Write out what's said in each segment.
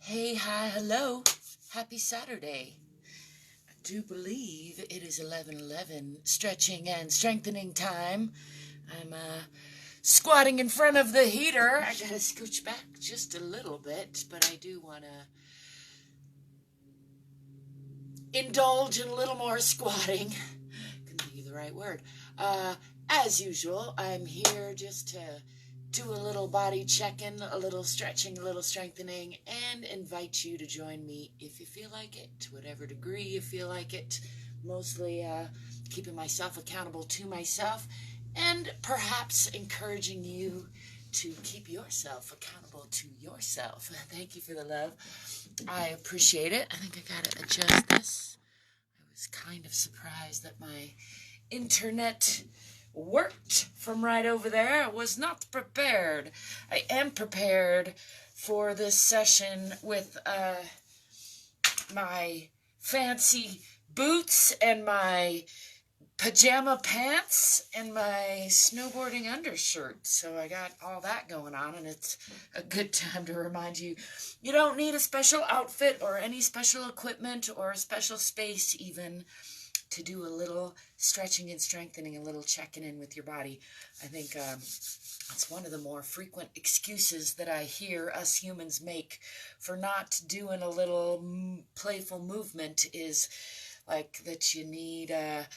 Hey, hi, hello. Happy Saturday. I do believe it is 11:11, stretching and strengthening time. I'm squatting in front of the heater. I gotta scooch back just a little bit, but I do want to indulge in a little more squatting. Couldn't think of the right word. As usual, I'm here just to do a little body check-in, a little stretching, a little strengthening, and invite you to join me if you feel like it, to whatever degree you feel like it. Mostly keeping myself accountable to myself, and perhaps encouraging you to keep yourself accountable to yourself. Thank you for the love. I appreciate it. I think I gotta adjust this. I was kind of surprised that my internet worked from right over there. I was not prepared. I am prepared for this session with my fancy boots and my pajama pants and my snowboarding undershirt. So I got all that going on, and it's a good time to remind you, you don't need a special outfit or any special equipment or a special space even to do a little stretching and strengthening, a little checking in with your body. I think it's one of the more frequent excuses that I hear us humans make for not doing a little playful movement is like that you need, that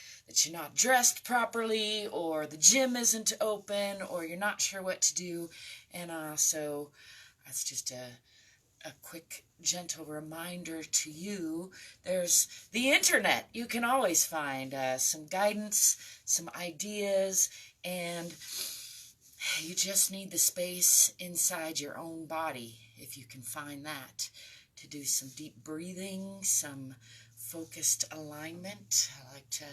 you're not dressed properly, or the gym isn't open, or you're not sure what to do. And so that's just a quick, gentle reminder to you. There's the internet. You can always find some guidance, some ideas, and you just need the space inside your own body, if you can find that, to do some deep breathing, some focused alignment. I like to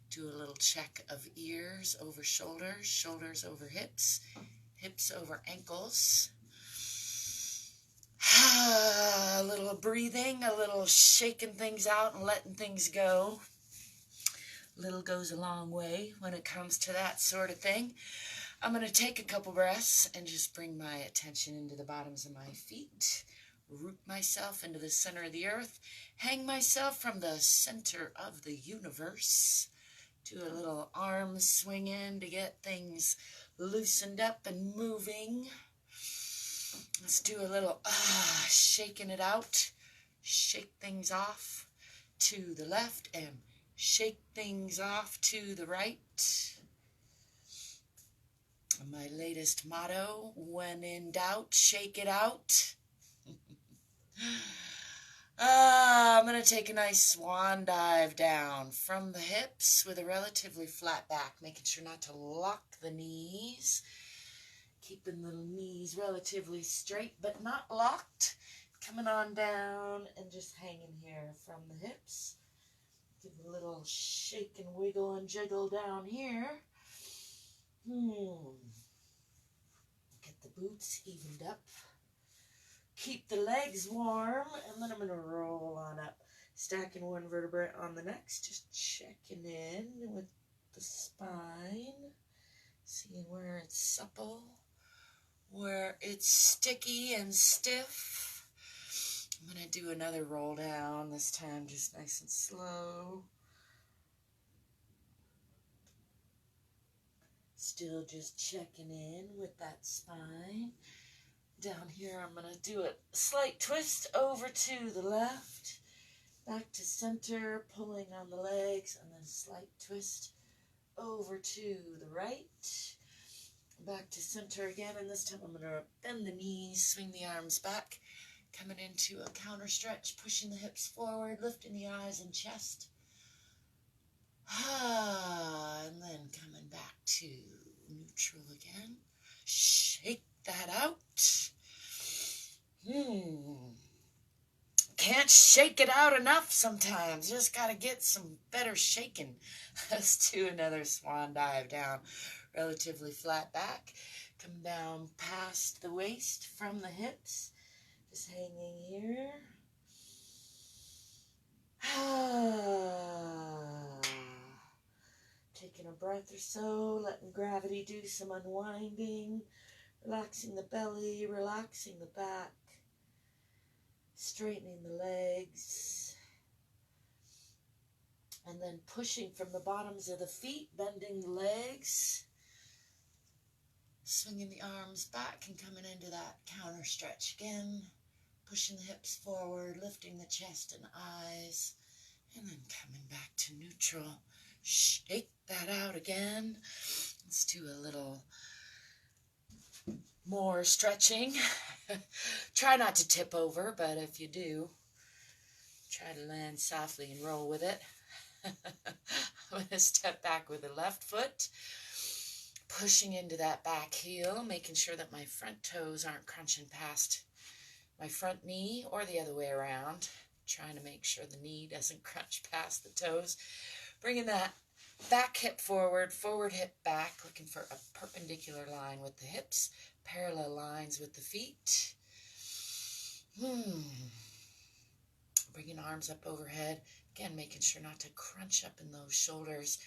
do a little check of ears over shoulders, shoulders over hips, hips over ankles. A little breathing, a little shaking things out and letting things go. Little goes a long way when it comes to that sort of thing. I'm going to take a couple breaths and just bring my attention into the bottoms of my feet. Root myself into the center of the earth. Hang myself from the center of the universe. Do a little arm swinging to get things loosened up and moving. Let's do a little shaking it out. Shake things off to the left and shake things off to the right. My latest motto, when in doubt, shake it out. I'm going to take a nice swan dive down from the hips with a relatively flat back, making sure not to lock the knees. Keeping the knees relatively straight but not locked. Coming on down and just hanging here from the hips. Give a little shake and wiggle and jiggle down here. Get the boots evened up. Keep the legs warm, and then I'm going to roll on up. Stacking one vertebrae on the next. Just checking in with the spine. Seeing where it's supple, where it's sticky and stiff. I'm going to do another roll down, this time just nice and slow. Still just checking in with that spine. Down here I'm going to do a slight twist over to the left, back to center, pulling on the legs, and then a slight twist over to the right. Back to center again, and this time I'm going to bend the knees, swing the arms back, coming into a counter stretch, pushing the hips forward, lifting the eyes and chest. And then coming back to neutral again. Shake that out. Can't shake it out enough sometimes. Just got to get some better shaking. Let's do another swan dive down. Relatively flat back. Come down past the waist from the hips. Just hanging here. Taking a breath or so, letting gravity do some unwinding. Relaxing the belly, relaxing the back. straightening the legs, and then pushing from the bottoms of the feet, bending the legs, swinging the arms back and coming into that counter stretch again, pushing the hips forward, lifting the chest and eyes, and then coming back to neutral. Shake that out again. Let's do a little more stretching. Try not to tip over, but if you do, try to land softly and roll with it. I'm going to step back with the left foot, pushing into that back heel, making sure that my front toes aren't crunching past my front knee or the other way around. Trying to make sure the knee doesn't crunch past the toes. Bringing that back hip forward, forward hip back, looking for a perpendicular line with the hips, parallel lines with the feet. Bringing arms up overhead. Again, making sure not to crunch up in those shoulders.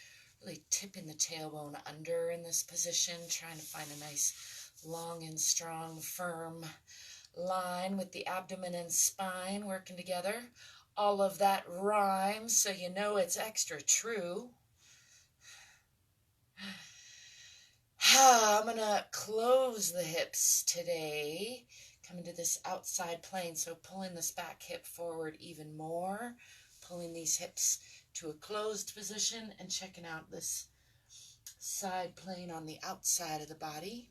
Really tipping the tailbone under in this position. Trying to find a nice, long and strong, firm line with the abdomen and spine working together. All of that rhymes, so you know it's extra true. I'm going to close the hips today. Coming to this outside plane, so pulling this back hip forward even more. Pulling these hips to a closed position and checking out this side plane on the outside of the body.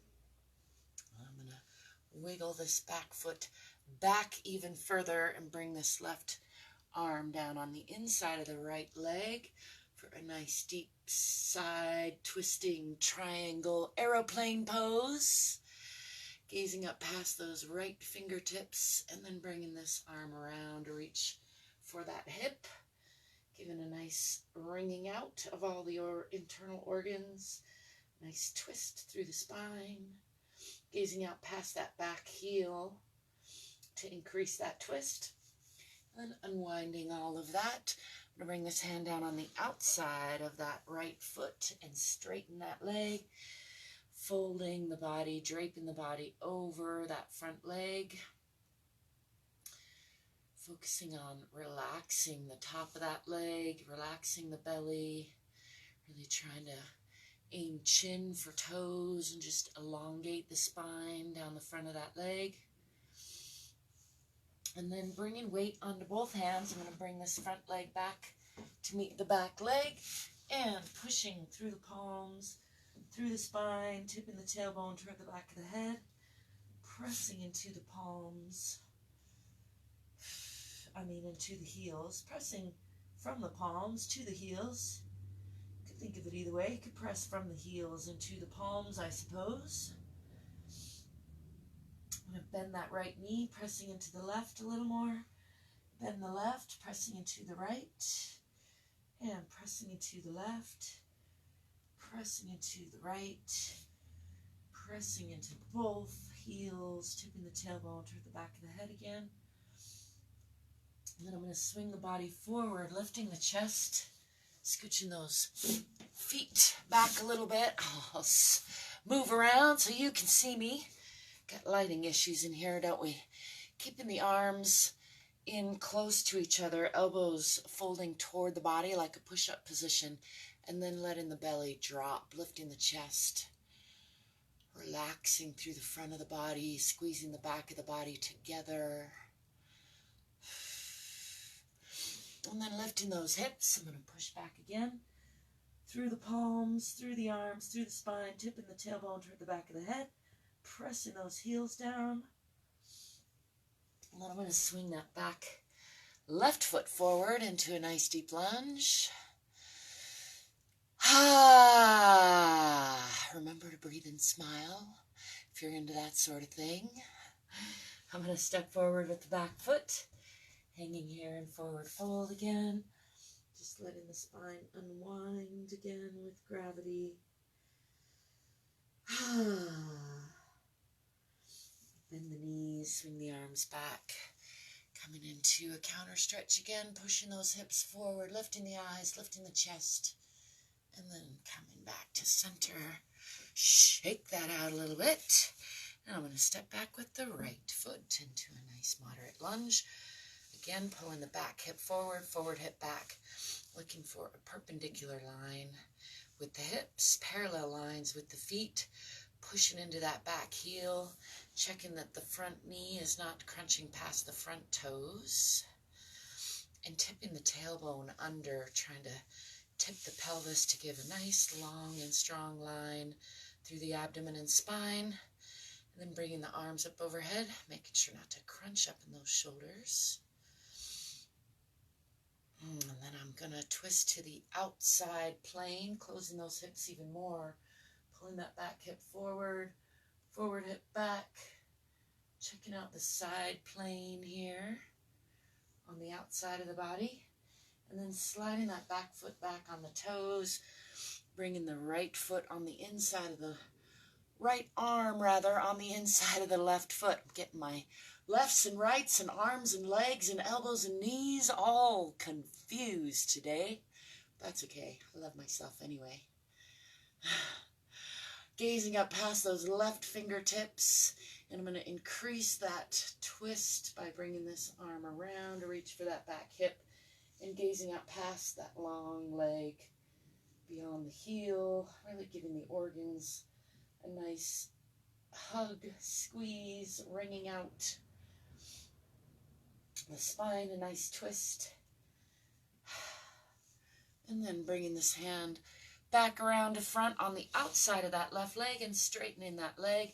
I'm going to wiggle this back foot back even further and bring this left arm down on the inside of the right leg for a nice deep side twisting triangle aeroplane pose. Gazing up past those right fingertips and then bringing this arm around to reach for that hip. Giving a nice wringing out of all the internal organs. Nice twist through the spine. Gazing out past that back heel to increase that twist. And then unwinding all of that. I'm going to bring this hand down on the outside of that right foot and straighten that leg. Folding the body, draping the body over that front leg. Focusing on relaxing the top of that leg, relaxing the belly. Really trying to aim chin for toes and just elongate the spine down the front of that leg. And then bringing weight onto both hands. I'm going to bring this front leg back to meet the back leg and pushing through the palms, through the spine, tipping the tailbone toward the back of the head, pressing into the palms, into the heels, pressing from the palms to the heels. You could think of it either way. You could press from the heels into the palms, I suppose. I'm going to bend that right knee, pressing into the left a little more. Bend the left, pressing into the right, and pressing into the left. Pressing into the right, pressing into both heels, tipping the tailbone toward the back of the head again. And then I'm going to swing the body forward, lifting the chest, scooching those feet back a little bit. I'll move around so you can see me. Got lighting issues in here, don't we? Keeping the arms in close to each other, elbows folding toward the body like a push-up position. And then letting the belly drop, lifting the chest, relaxing through the front of the body, squeezing the back of the body together. And then lifting those hips. I'm going to push back again. Through the palms, through the arms, through the spine, tipping the tailbone toward the back of the head. Pressing those heels down. And then I'm going to swing that back left foot forward into a nice deep lunge. Remember to breathe and smile if you're into that sort of thing. I'm going to step forward with the back foot, hanging here in forward fold again. Just letting the spine unwind again with gravity. Bend the knees, swing the arms back. Coming into a counter stretch again, pushing those hips forward, lifting the eyes, lifting the chest. And then coming back to center. Shake that out a little bit. And I'm going to step back with the right foot into a nice moderate lunge. Again, pulling the back hip forward, forward hip back, looking for a perpendicular line with the hips, parallel lines with the feet, pushing into that back heel, checking that the front knee is not crunching past the front toes, and tipping the tailbone under, trying to tip the pelvis to give a nice long and strong line through the abdomen and spine, and then bringing the arms up overhead, making sure not to crunch up in those shoulders. And then I'm going to twist to the outside plane, closing those hips even more, pulling that back hip forward, forward hip back, checking out the side plane here on the outside of the body, and then sliding that back foot back on the toes, bringing the right foot on the inside of the right arm, rather, on the inside of the left foot. I'm getting my lefts and rights and arms and legs and elbows and knees all confused today. That's okay. I love myself anyway. Gazing up past those left fingertips, and I'm going to increase that twist by bringing this arm around to reach for that back hip and gazing up past that long leg beyond the heel, really giving the organs a nice hug, squeeze, wringing out the spine, a nice twist. And then bringing this hand back around to front on the outside of that left leg and straightening that leg,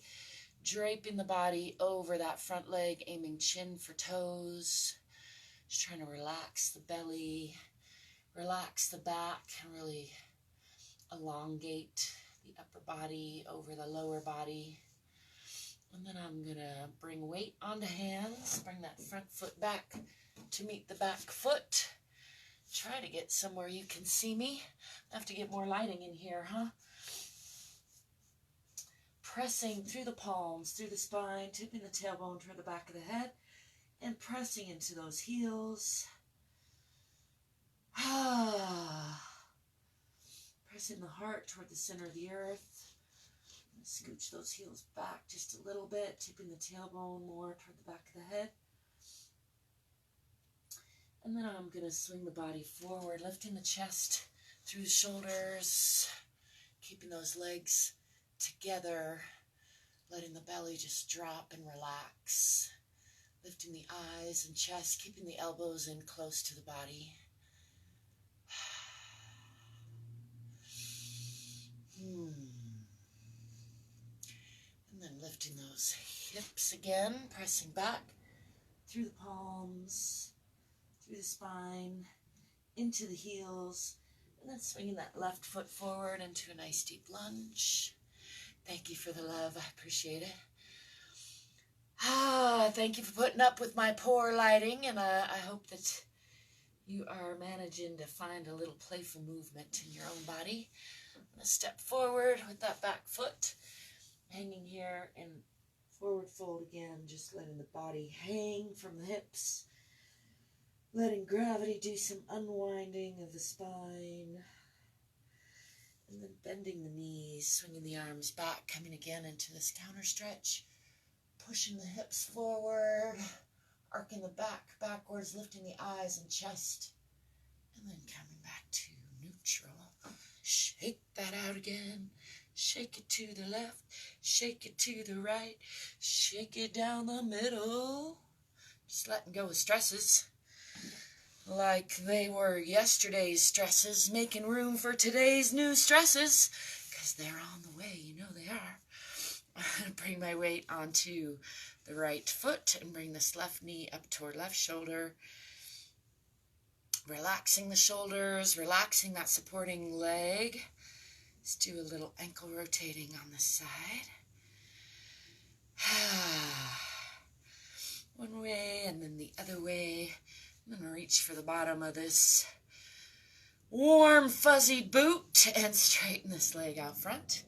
draping the body over that front leg, aiming chin for toes. Just trying to relax the belly, relax the back, and really elongate the upper body over the lower body. And then I'm going to bring weight onto hands, bring that front foot back to meet the back foot. Try to get somewhere you can see me. I have to get more lighting in here, huh? Pressing through the palms, through the spine, tipping the tailbone toward the back of the head, and pressing into those heels. Pressing the heart toward the center of the earth. Scooch those heels back just a little bit, tipping the tailbone more toward the back of the head. And then I'm going to swing the body forward, lifting the chest through the shoulders, keeping those legs together, letting the belly just drop and relax, lifting the eyes and chest, keeping the elbows in close to the body. And then lifting those hips again, pressing back through the palms, through the spine, into the heels, and then swinging that left foot forward into a nice deep lunge. Thank you for the love. I appreciate it. Thank you for putting up with my poor lighting, and I hope that you are managing to find a little playful movement in your own body. I'm going to step forward with that back foot, hanging here in forward fold again, just letting the body hang from the hips, letting gravity do some unwinding of the spine, and then bending the knees, swinging the arms back, coming again into this counter stretch, pushing the hips forward, arcing the back backwards, lifting the eyes and chest, and then coming back to neutral. Shake that out again. Shake it to the left, shake it to the right, shake it down the middle. Just letting go of stresses like they were yesterday's stresses, making room for today's new stresses, because they're on the way, you know they are. I'm going to bring my weight onto the right foot and bring this left knee up toward left shoulder, relaxing the shoulders, relaxing that supporting leg. Let's do a little ankle rotating on this side. One way and then the other way. I'm going to reach for the bottom of this warm, fuzzy boot and straighten this leg out front.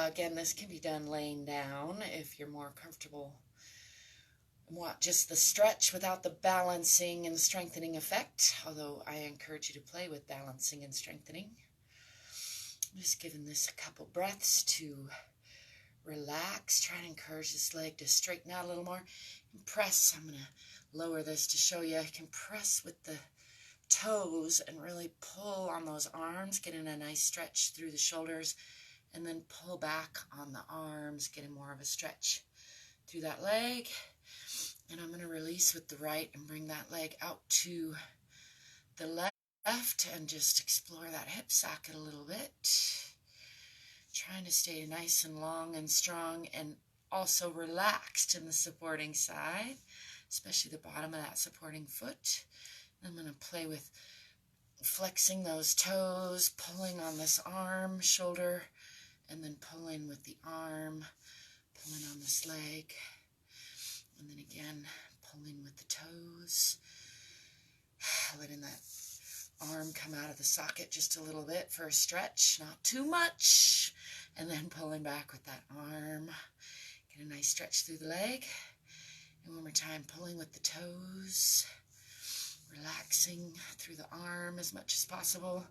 Again, this can be done laying down if you're more comfortable and want just the stretch without the balancing and strengthening effect, although I encourage you to play with balancing and strengthening. I'm just giving this a couple breaths to relax. Try to encourage this leg to straighten out a little more. And press. I'm going to lower this to show you. I can press with the toes and really pull on those arms, getting a nice stretch through the shoulders, and then pull back on the arms, getting more of a stretch through that leg. And I'm going to release with the right and bring that leg out to the left and just explore that hip socket a little bit. Trying to stay nice and long and strong and also relaxed in the supporting side, especially the bottom of that supporting foot. I'm going to play with flexing those toes, pulling on this arm, shoulder, and then pulling with the arm, pulling on this leg, and then again pulling with the toes, letting that arm come out of the socket just a little bit for a stretch, not too much, and then pulling back with that arm. Get a nice stretch through the leg, and one more time, pulling with the toes, relaxing through the arm as much as possible,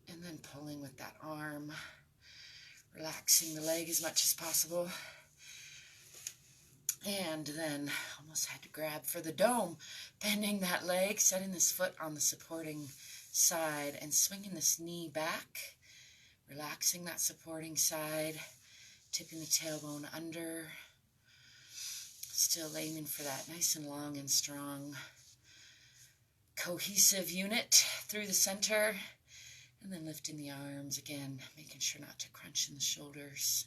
and then pulling with that arm, relaxing the leg as much as possible. And then almost had to grab for the dome, bending that leg, setting this foot on the supporting side and swinging this knee back, relaxing that supporting side, tipping the tailbone under, still aiming for that nice and long and strong cohesive unit through the center, and then lifting the arms again, making sure not to crunch in the shoulders,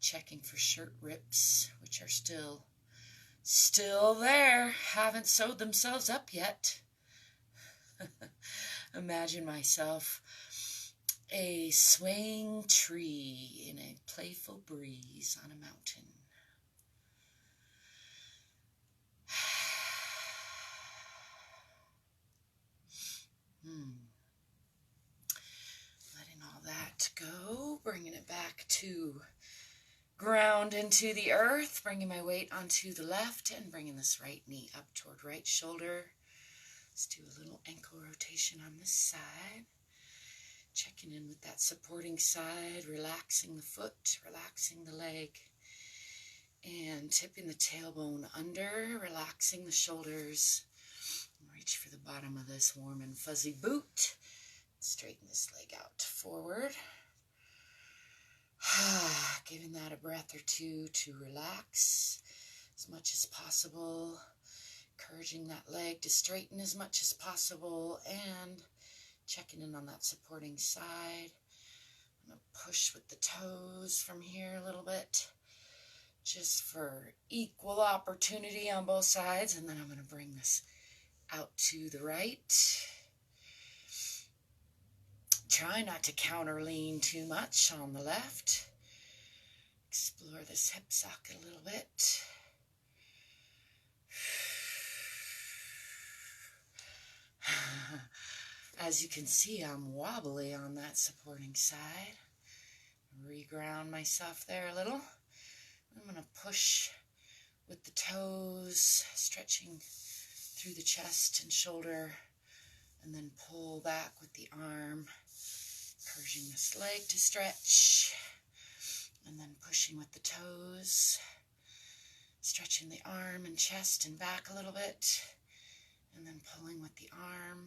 checking for shirt rips, which are still there, haven't sewed themselves up yet. Imagine myself a swaying tree in a playful breeze on a mountain. Letting all that go, bringing it back to ground into the earth, bringing my weight onto the left and bringing this right knee up toward right shoulder. Let's do a little ankle rotation on this side. Checking in with that supporting side, relaxing the foot, relaxing the leg, and tipping the tailbone under, relaxing the shoulders. Reach for the bottom of this warm and fuzzy boot. Straighten this leg out forward. Giving that a breath or two to relax as much as possible. Encouraging that leg to straighten as much as possible and checking in on that supporting side. I'm going to push with the toes from here a little bit just for equal opportunity on both sides, and then I'm going to bring this out to the right. Try not to counter lean too much on the left. Explore this hip socket a little bit. As you can see, I'm wobbly on that supporting side. Reground myself there a little. I'm going to push with the toes, stretching through the chest and shoulder, and then pull back with the arm, encouraging this leg to stretch, and then pushing with the toes, stretching the arm and chest and back a little bit, and then pulling with the arm,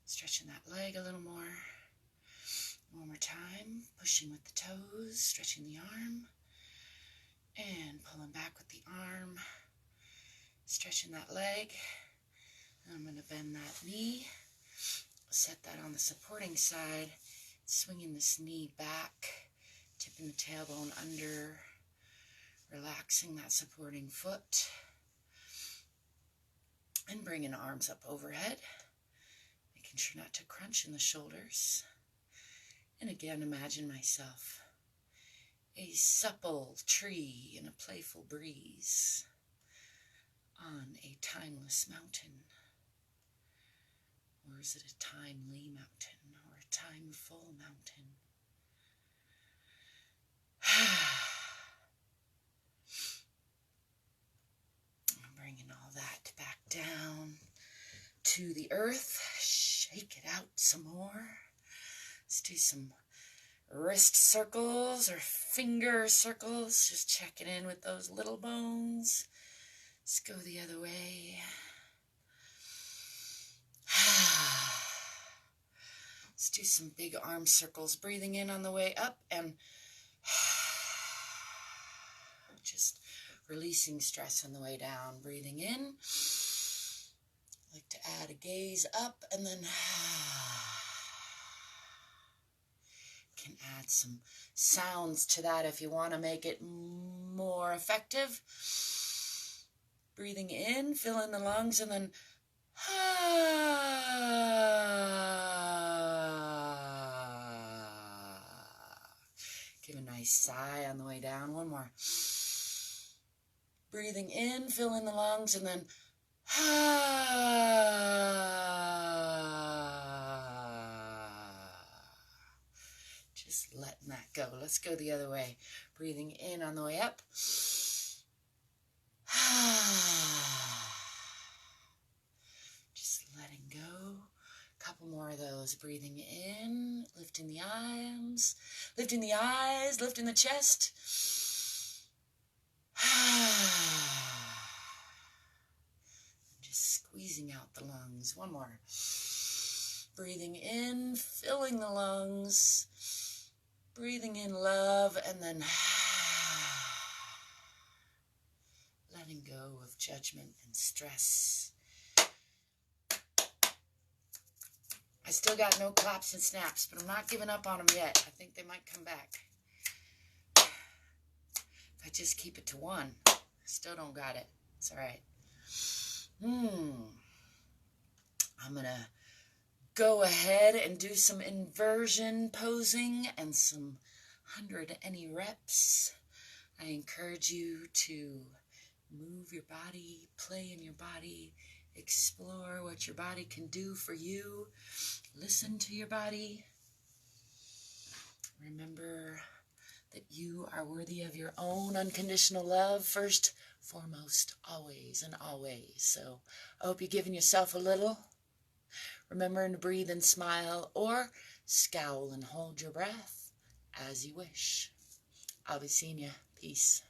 stretching that leg a little more. One more time, pushing with the toes, stretching the arm, and pulling back with the arm, stretching that leg. I'm going to bend that knee, set that on the supporting side, swinging this knee back, tipping the tailbone under, relaxing that supporting foot, and bringing arms up overhead, making sure not to crunch in the shoulders. And again, imagine myself a supple tree in a playful breeze on a timeless mountain. Or is it a timely mountain or a timeful mountain? I'm bringing all that back down to the earth. Shake it out some more. Let's do some wrist circles or finger circles. Just checking in with those little bones. Let's go the other way. Let's do some big arm circles. Breathing in on the way up and just releasing stress on the way down. Breathing in. Like to add a gaze up and then can add some sounds to that if you want to make it more effective. Breathing in, fill in the lungs, and then give a nice sigh on the way down. One more. Breathing in, fill in the lungs, and then just letting that go. Let's go the other way. Breathing in on the way up. Just letting go. A couple more of those. Breathing in, lifting the arms, lifting the eyes, lifting the chest. Just squeezing out the lungs. One more. Breathing in, filling the lungs. Breathing in love, and then letting go of judgment and stress. I still got no claps and snaps, but I'm not giving up on them yet. I think they might come back. If I just keep it to one, I still don't got it. It's all right. I'm going to go ahead and do some inversion posing and some 100 any reps. I encourage you to move your body, play in your body, explore what your body can do for you. Listen to your body. Remember that you are worthy of your own unconditional love, first, foremost, always and always. So I hope you're giving yourself a little. Remembering to breathe and smile, or scowl and hold your breath as you wish. I'll be seeing you. Peace.